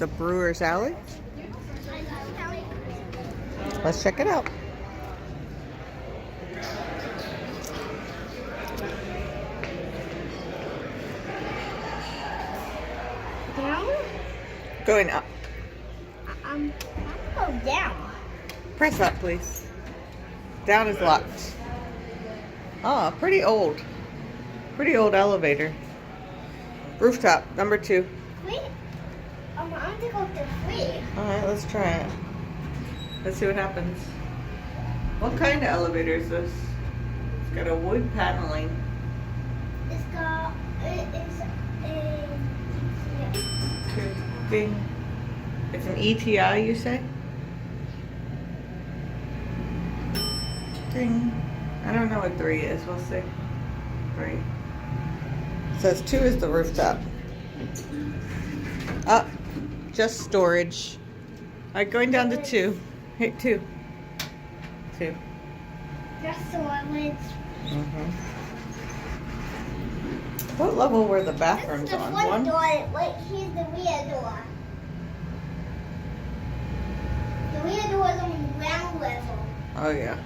the Brewers alley. Let's check it out. Down? Going up. I'm going down. Press up, please. Down is locked. Oh, pretty old. Pretty old elevator. Rooftop, number 2. Wait. I want to go to 3. Alright, let's try it. Let's see what happens. What kind of elevator is this? It's got a wood paneling. It's got. It's a. Ding. It's an ETI, you say? Ding. I don't know what 3 is. We'll see. 3. It says 2 is the rooftop. Up. Just storage. Alright, going down to 2. Hey, 2. 2. That's the one with. What level were the bathrooms That's the on? front 1? door. Wait, here's the rear door. The rear door is on the ground level. Oh yeah.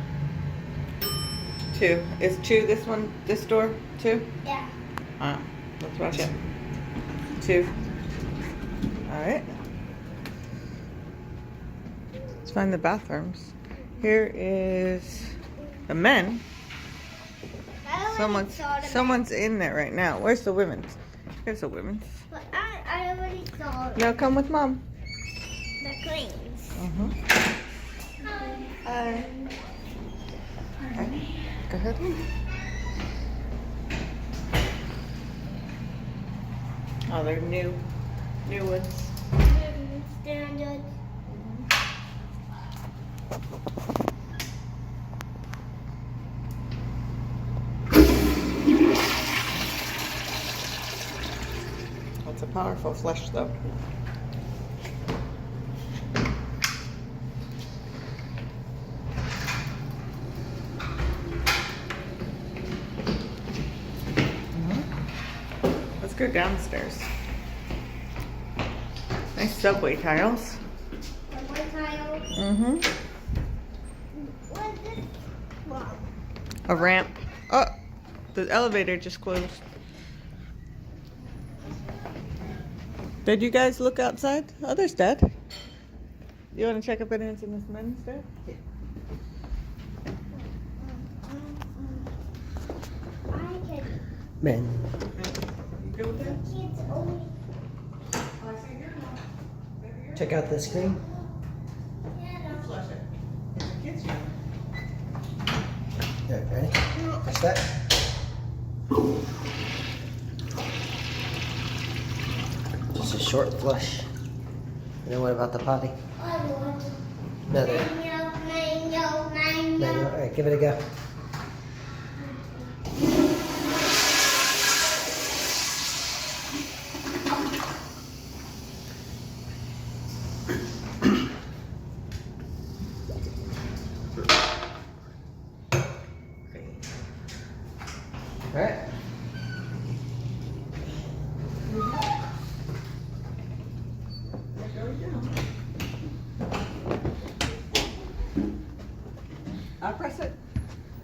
2. Is 2 this one? This door? 2? Yeah. Alright. Let's watch it. 2. Alright. Let's find the bathrooms. Here is the men. Someone's in there right now. Where's the women's? Here's the women's. But I already saw No, come with mom. the cleans. Hi. Okay. Go ahead. Oh, they're new ones. Standard. That's a powerful flush, though. Let's go downstairs. Nice subway tiles. Subway tile. What is this from? A ramp. Oh, the elevator just closed. Did you guys look outside? Oh, there's Dad. You want to check if anyone's in this men's there? I can. Men. You go with that? Kids only. Oh, I see your mom. Maybe you're Check out the screen. Yeah, flush it. It's a kid's room. Yeah, ready? Push that. Just a short flush. And then what about the potty? I want Another. mango. Alright, give it a go. Alright. Press it.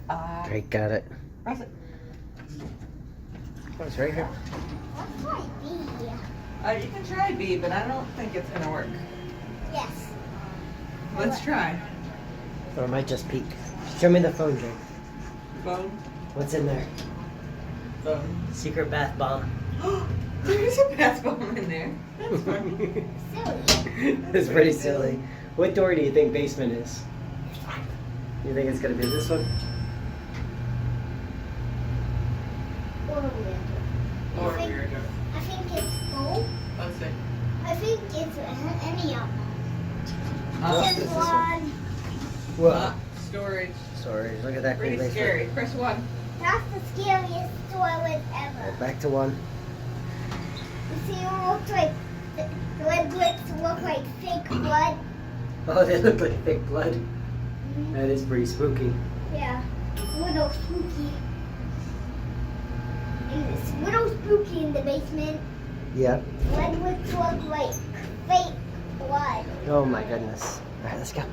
Alright, got it. Press it. Oh, it's right here. What's my B? You can try B, but I don't think it's gonna work. Yes. Let's try. Or it might just peek. Show me the phone, Jake. Phone. What's in there? Phone. Secret bath bomb. There's a bath bomb in there. That's funny. Silly. It's pretty silly. What door do you think basement is? You think it's gonna be this one? Or weird. Or I think- weird. I think it's full. Let's see. I think it's any of them. This This is one. What? Storage. Sorry, look at that green Pretty basement. scary. Press 1. That's the scariest toilet ever. Alright, back to 1. You see, it looks like the red bricks look like fake blood. Oh, they look like fake blood. That is pretty spooky. Yeah, little spooky. And it's little spooky in the basement. Yeah. Red bricks look like fake blood. Oh my goodness. All right, let's go.